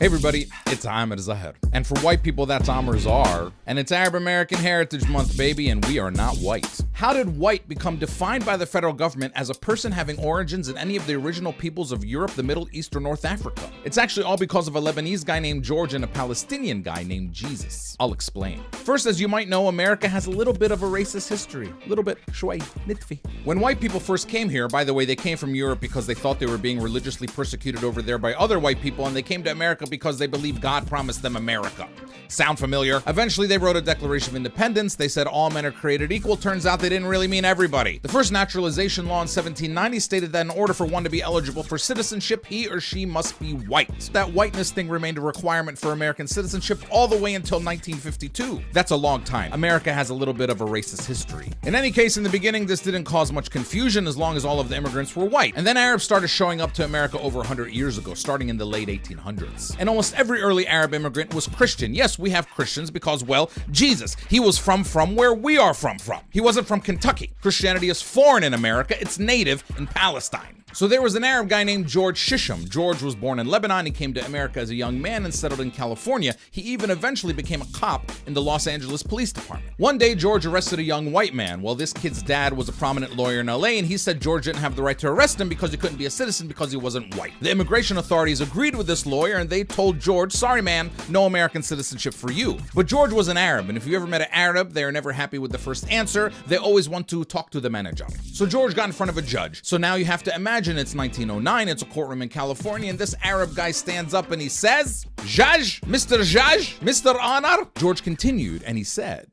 Hey everybody, it's Ahmed Zahir. And for white people, that's Amr Zahar. And it's Arab American Heritage Month, baby, and we are not white. How did white become defined by the federal government as a person having origins in any of the original peoples of Europe, the Middle East, or North Africa? It's actually all because of a Lebanese guy named George and a Palestinian guy named Jesus. I'll explain. First, as you might know, America has a little bit of a racist history. A little bit shway, nitfi. When white people first came here, by the way, they came from Europe because they thought they were being religiously persecuted over there by other white people, and they came to America because they believed God promised them America. Sound familiar? Eventually, they wrote a Declaration of Independence. They said all men are created equal. Turns out they didn't really mean everybody. The first naturalization law in 1790 stated that in order for one to be eligible for citizenship, he or she must be white. That whiteness thing remained a requirement for American citizenship all the way until 1952. That's a long time. America has a little bit of a racist history. In any case, in the beginning, this didn't cause much confusion as long as all of the immigrants were white. And then Arabs started showing up to America over 100 years ago, starting in the late 1800s. And almost every early Arab immigrant was Christian. Yes, we have Christians because, well, Jesus, he was from where we are from. He wasn't from Kentucky. Christianity is foreign in America. It's native in Palestine. So there was an Arab guy named George Shisham. George was born in Lebanon. He came to America as a young man and settled in California. He even eventually became a cop in the Los Angeles Police Department. One day, George arrested a young white man. Well, this kid's dad was a prominent lawyer in LA, and he said George didn't have the right to arrest him because he couldn't be a citizen because he wasn't white. The immigration authorities agreed with this lawyer, and they told George, sorry man, no American citizenship for you. But George was an Arab, and if you ever met an Arab, they're never happy with the first answer. They always want to talk to the manager. So George got in front of a judge. So now you have to imagine it's 1909, it's a courtroom in California, and this Arab guy stands up and he says, Judge, Mr. Honor. George continued and he said,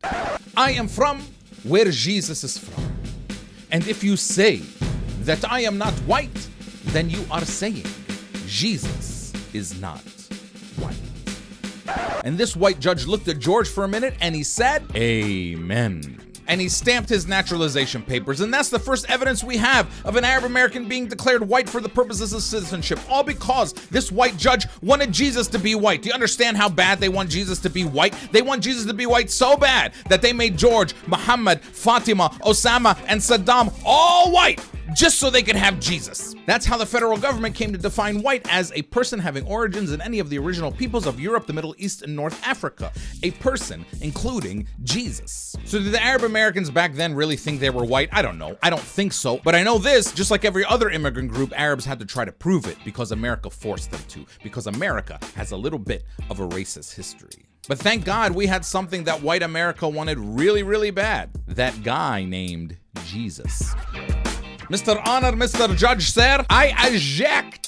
I am from where Jesus is from. And if you say that I am not white, then you are saying Jesus is not white. And this white judge looked at George for a minute and he said, Amen. And he stamped his naturalization papers, and that's the first evidence we have of an Arab American being declared white for the purposes of citizenship, all because this white judge wanted Jesus to be white. Do you understand how bad they want Jesus to be white? They want Jesus to be white so bad that they made George, Muhammad, Fatima, Osama, and Saddam all white, just so they could have Jesus. That's how the federal government came to define white as a person having origins in any of the original peoples of Europe, the Middle East, and North Africa. A person, including Jesus. So did the Arab Americans back then really think they were white? I don't know. I don't think so. But I know this, just like every other immigrant group, Arabs had to try to prove it because America forced them to. Because America has a little bit of a racist history. But thank God we had something that white America wanted really, really bad. That guy named Jesus. Mr. Honor, Mr. Judge, sir, I object.